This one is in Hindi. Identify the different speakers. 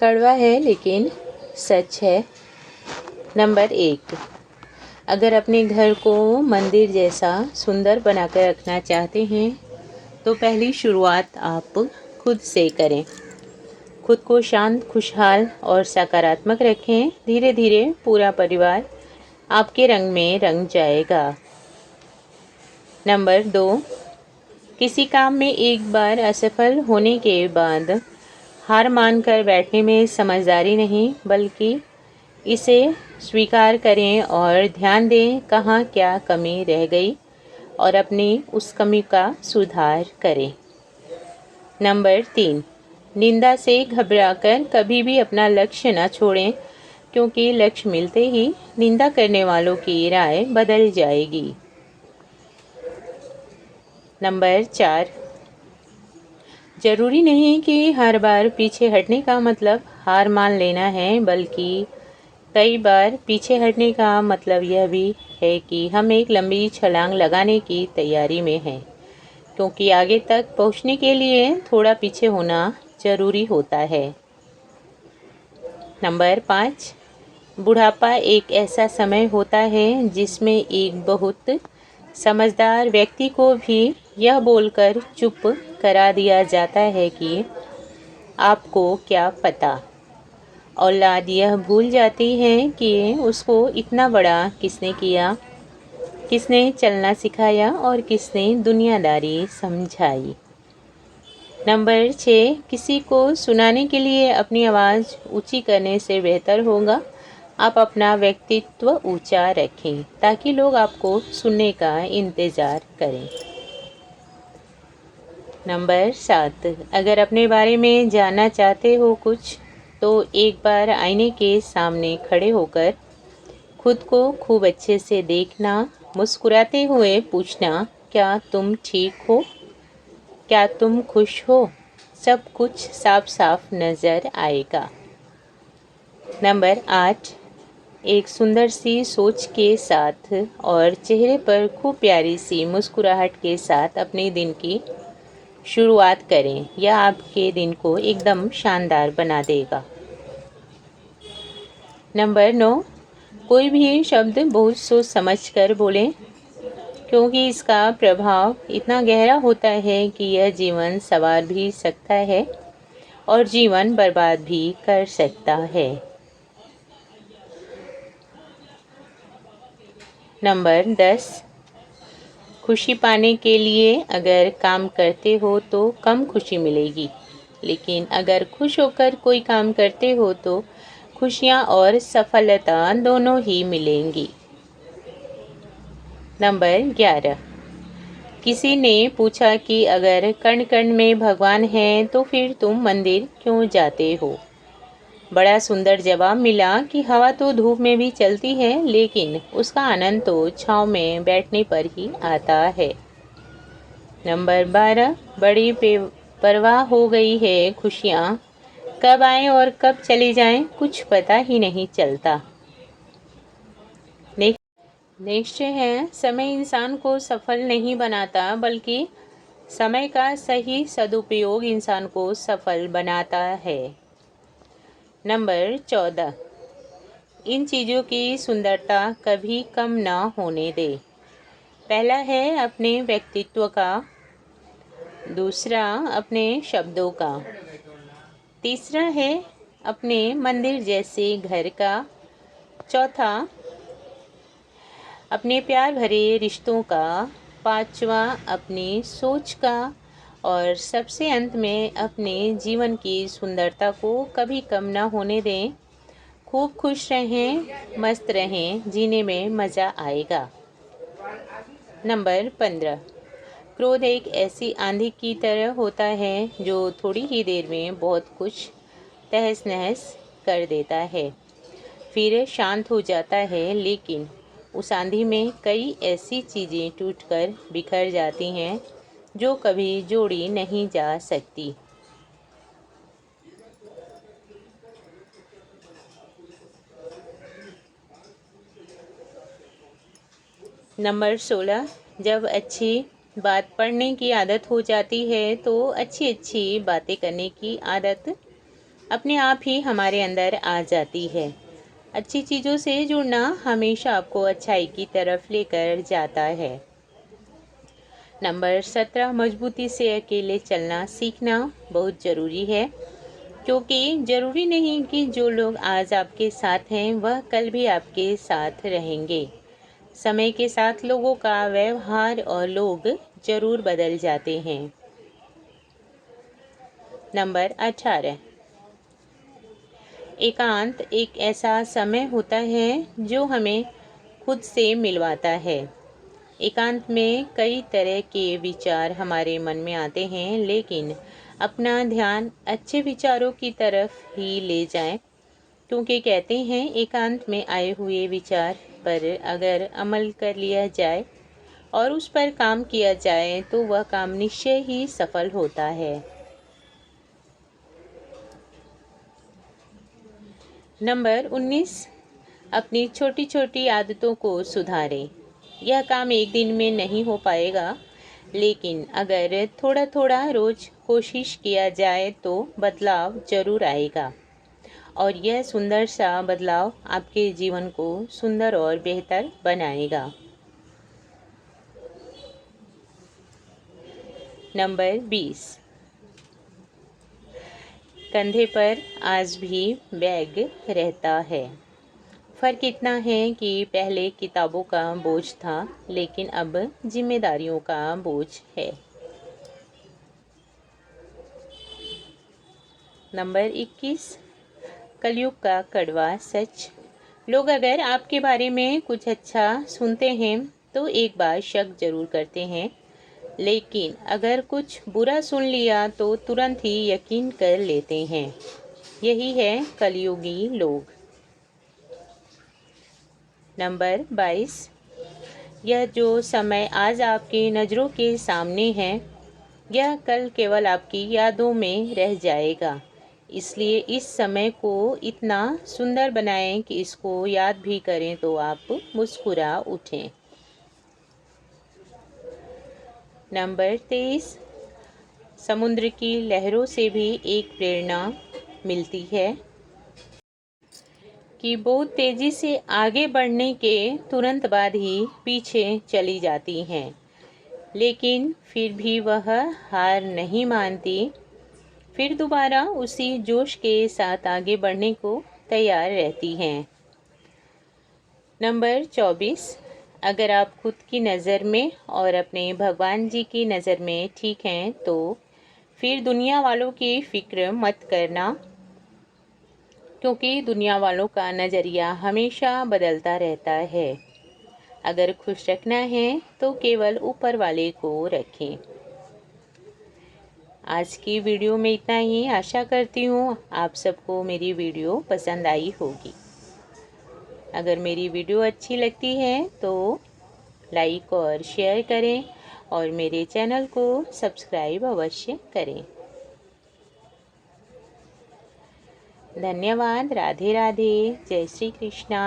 Speaker 1: कड़वा है लेकिन सच है। नंबर 1, अगर अपने घर को मंदिर जैसा सुंदर बनाकर रखना चाहते हैं तो पहली शुरुआत आप खुद से करें। खुद को शांत, खुशहाल और सकारात्मक रखें। धीरे धीरे पूरा परिवार आपके रंग में रंग जाएगा। नंबर 2, किसी काम में एक बार असफल होने के बाद हार मानकर बैठने में समझदारी नहीं, बल्कि इसे स्वीकार करें और ध्यान दें कहाँ क्या कमी रह गई और अपनी उस कमी का सुधार करें। नंबर 3, निंदा से घबराकर कभी भी अपना लक्ष्य न छोड़ें, क्योंकि लक्ष्य मिलते ही निंदा करने वालों की राय बदल जाएगी। नंबर 4, ज़रूरी नहीं कि हर बार पीछे हटने का मतलब हार मान लेना है, बल्कि कई बार पीछे हटने का मतलब यह भी है कि हम एक लंबी छलांग लगाने की तैयारी में हैं, क्योंकि आगे तक पहुंचने के लिए थोड़ा पीछे होना ज़रूरी होता है। नंबर 5, बुढ़ापा एक ऐसा समय होता है जिसमें एक बहुत समझदार व्यक्ति को भी यह बोलकर चुप करा दिया जाता है कि आपको क्या पता। औलाद यह भूल जाती है कि उसको इतना बड़ा किसने किया, किसने चलना सिखाया और किसने दुनियादारी समझाई। नंबर 6, किसी को सुनाने के लिए अपनी आवाज़ ऊंची करने से बेहतर होगा आप अपना व्यक्तित्व ऊंचा रखें, ताकि लोग आपको सुनने का इंतज़ार करें। नंबर 7, अगर अपने बारे में जानना चाहते हो कुछ, तो एक बार आईने के सामने खड़े होकर खुद को खूब अच्छे से देखना, मुस्कुराते हुए पूछना, क्या तुम ठीक हो, क्या तुम खुश हो। सब कुछ साफ साफ नज़र आएगा। नंबर 8, एक सुंदर सी सोच के साथ और चेहरे पर खूब प्यारी सी मुस्कुराहट के साथ अपने दिन की शुरुआत करें। यह आपके दिन को एकदम शानदार बना देगा। नंबर 9, कोई भी शब्द बहुत सोच समझ कर बोलें, क्योंकि इसका प्रभाव इतना गहरा होता है कि यह जीवन संवार भी सकता है और जीवन बर्बाद भी कर सकता है। नंबर 10, खुशी पाने के लिए अगर काम करते हो तो कम खुशी मिलेगी, लेकिन अगर खुश होकर कोई काम करते हो तो खुशियाँ और सफलता दोनों ही मिलेंगी। नंबर 11, किसी ने पूछा कि अगर कण कण में भगवान हैं तो फिर तुम मंदिर क्यों जाते हो। बड़ा सुंदर जवाब मिला कि हवा तो धूप में भी चलती है, लेकिन उसका आनंद तो छाँव में बैठने पर ही आता है। नंबर 12, बड़ी परवाह हो गई है, खुशियाँ कब आएं और कब चली जाएं कुछ पता ही नहीं चलता। नेक्स्ट है, समय इंसान को सफल नहीं बनाता, बल्कि समय का सही सदुपयोग इंसान को सफल बनाता है। नंबर 14, इन चीज़ों की सुंदरता कभी कम ना होने दे। पहला है अपने व्यक्तित्व का, दूसरा अपने शब्दों का, तीसरा है अपने मंदिर जैसे घर का, चौथा अपने प्यार भरे रिश्तों का, पांचवा अपनी सोच का, और सबसे अंत में अपने जीवन की सुंदरता को कभी कम ना होने दें। खूब खुश रहें, मस्त रहें, जीने में मज़ा आएगा। नंबर 15, क्रोध एक ऐसी आंधी की तरह होता है जो थोड़ी ही देर में बहुत कुछ तहस नहस कर देता है, फिर शांत हो जाता है, लेकिन उस आंधी में कई ऐसी चीज़ें टूटकर बिखर जाती हैं जो कभी जोड़ी नहीं जा सकती। नंबर 16, जब अच्छी बात पढ़ने की आदत हो जाती है तो अच्छी अच्छी बातें करने की आदत अपने आप ही हमारे अंदर आ जाती है। अच्छी चीज़ों से जुड़ना हमेशा आपको अच्छाई की तरफ लेकर जाता है। नंबर 17, मजबूती से अकेले चलना सीखना बहुत ज़रूरी है, क्योंकि ज़रूरी नहीं कि जो लोग आज आपके साथ हैं वह कल भी आपके साथ रहेंगे। समय के साथ लोगों का व्यवहार और लोग ज़रूर बदल जाते हैं। नंबर 18, एकांत एक ऐसा समय होता है जो हमें खुद से मिलवाता है। एकांत में कई तरह के विचार हमारे मन में आते हैं, लेकिन अपना ध्यान अच्छे विचारों की तरफ ही ले जाएं, क्योंकि कहते हैं एकांत में आए हुए विचार पर अगर अमल कर लिया जाए और उस पर काम किया जाए तो वह काम निश्चय ही सफल होता है। नंबर 19, अपनी छोटी छोटी आदतों को सुधारें। यह काम एक दिन में नहीं हो पाएगा, लेकिन अगर थोड़ा थोड़ा रोज कोशिश किया जाए तो बदलाव जरूर आएगा और यह सुंदर सा बदलाव आपके जीवन को सुंदर और बेहतर बनाएगा। नंबर 20, कंधे पर आज भी बैग रहता है। फ़र्क इतना है कि पहले किताबों का बोझ था, लेकिन अब जिम्मेदारियों का बोझ है। नंबर 21, कलयुग का कड़वा सच। लोग अगर आपके बारे में कुछ अच्छा सुनते हैं तो एक बार शक जरूर करते हैं, लेकिन अगर कुछ बुरा सुन लिया तो तुरंत ही यकीन कर लेते हैं। यही है कलयुगी लोग। नंबर 22, यह जो समय आज आपकी नज़रों के सामने है यह कल केवल आपकी यादों में रह जाएगा। इसलिए इस समय को इतना सुंदर बनाएं कि इसको याद भी करें तो आप मुस्कुरा उठें। नंबर 23, समुद्र की लहरों से भी एक प्रेरणा मिलती है कि बहुत तेज़ी से आगे बढ़ने के तुरंत बाद ही पीछे चली जाती हैं, लेकिन फिर भी वह हार नहीं मानती, फिर दोबारा उसी जोश के साथ आगे बढ़ने को तैयार रहती हैं। नंबर 24, अगर आप खुद की नज़र में और अपने भगवान जी की नज़र में ठीक हैं तो फिर दुनिया वालों की फ़िक्र मत करना, क्योंकि दुनिया वालों का नज़रिया हमेशा बदलता रहता है। अगर खुश रखना है तो केवल ऊपर वाले को रखें। आज की वीडियो में इतना ही। आशा करती हूँ आप सबको मेरी वीडियो पसंद आई होगी। अगर मेरी वीडियो अच्छी लगती है तो लाइक और शेयर करें और मेरे चैनल को सब्सक्राइब अवश्य करें। धन्यवाद। राधे राधे। जय श्री कृष्णा।